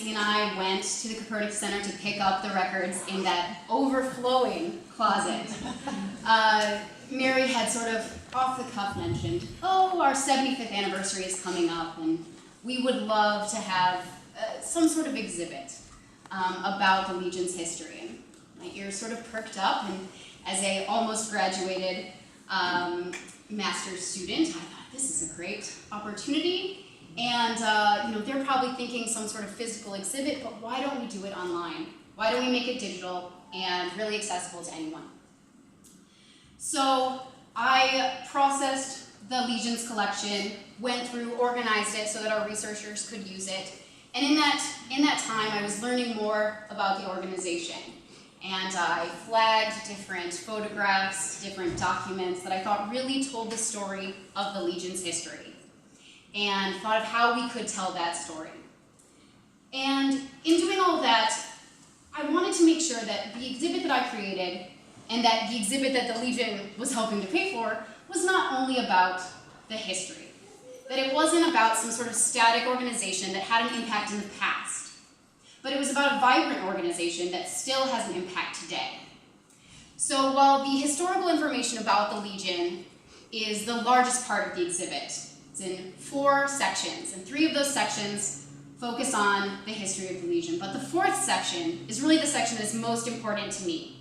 Nancy and I went to the Copernicus Center to pick up the records in that overflowing closet, Mary had sort of off the cuff mentioned, oh, our 75th anniversary is coming up and we would love to have some sort of exhibit about the Legion's history. And my ears sort of perked up, and as a almost graduated master's student, I thought this is a great opportunity. And they're probably thinking some sort of physical exhibit, but why don't we do it online? Why don't we make it digital and really accessible to anyone? So I processed the Legion's collection, went through, organized it so that our researchers could use it. And in that time, I was learning more about the organization. And I flagged different photographs, different documents that I thought really told the story of the Legion's history, and thought of how we could tell that story. And in doing all of that, I wanted to make sure that the exhibit that I created and that the exhibit that the Legion was helping to pay for was not only about the history, that it wasn't about some sort of static organization that had an impact in the past, but it was about a vibrant organization that still has an impact today. So while the historical information about the Legion is the largest part of the exhibit, it's in 4 sections, and 3 of those sections focus on the history of the Legion. But the 4th section is really the section that is most important to me,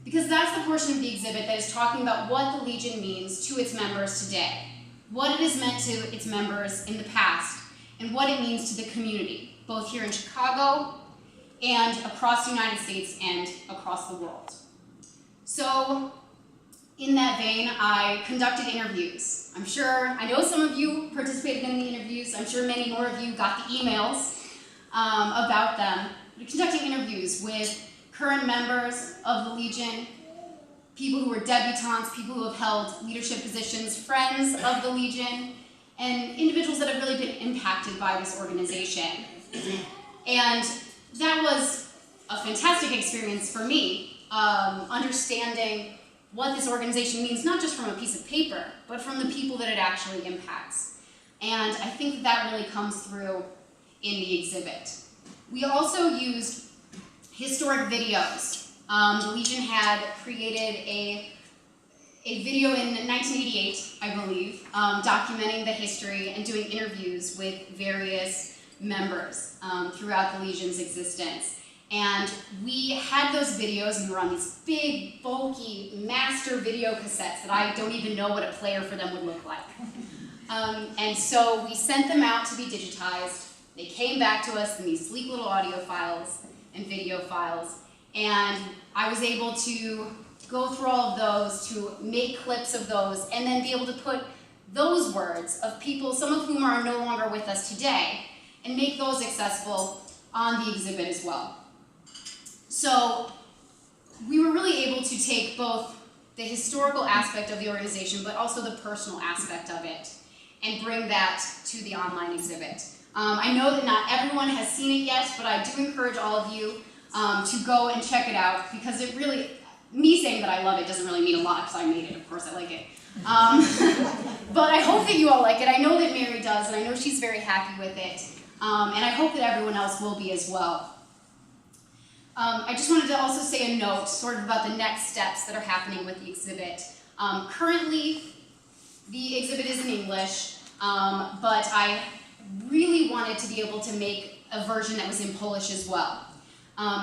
because that's the portion of the exhibit that is talking about what the Legion means to its members today, what it has meant to its members in the past, and what it means to the community, both here in Chicago and across the United States and across the world. So in that vein, I conducted interviews. I know some of you participated in the interviews. I'm sure many more of you got the emails about them. We're conducting interviews with current members of the Legion, people who were debutantes, people who have held leadership positions, friends of the Legion, and individuals that have really been impacted by this organization. And that was a fantastic experience for me, understanding what this organization means, not just from a piece of paper, but from the people that it actually impacts. And I think that really comes through in the exhibit. We also used historic videos. The Legion had created a video in 1988, I believe, documenting the history and doing interviews with various members throughout the Legion's existence. And we had those videos, and we were on these big, bulky master video cassettes that I don't even know what a player for them would look like. And so we sent them out to be digitized. They came back to us in these sleek little audio files and video files, and I was able to go through all of those, to make clips of those, and then be able to put those words of people, some of whom are no longer with us today, and make those accessible on the exhibit as well. So we were really able to take both the historical aspect of the organization, but also the personal aspect of it, and bring that to the online exhibit. I know that not everyone has seen it yet, but I do encourage all of you to go and check it out, because it really, me saying that I love it doesn't really mean a lot, because I made it, of course I like it. But I hope that you all like it. I know that Mary does, and I know she's very happy with it. And I hope that everyone else will be as well. I just wanted to also say a note sort of about the next steps that are happening with the exhibit. Currently, the exhibit is in English, but I really wanted to be able to make a version that was in Polish as well.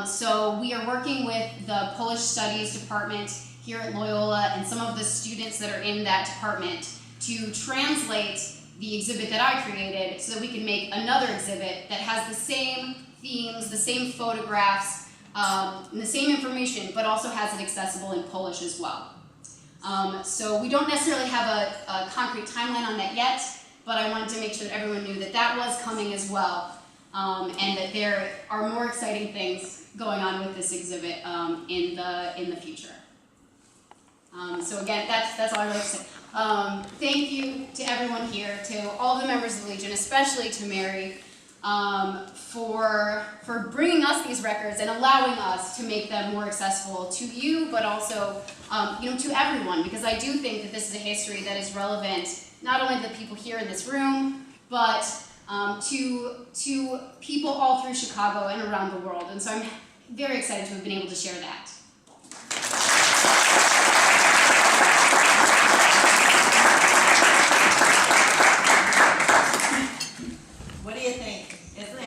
So we are working with the Polish Studies Department here at Loyola and some of the students that are in that department to translate the exhibit that I created so that we can make another exhibit that has the same themes, the same photographs, and the same information, but also has it accessible in Polish as well. So we don't necessarily have a concrete timeline on that yet, but I wanted to make sure that everyone knew that that was coming as well, and that there are more exciting things going on with this exhibit in the future. So again, that's all I really have to say. Thank you to everyone here, to all the members of the Legion, especially to Mary, for bringing us these records and allowing us to make them more accessible to you, but also to everyone, because I do think that this is a history that is relevant not only to the people here in this room, but to people all through Chicago and around the world. And so I'm very excited to have been able to share that.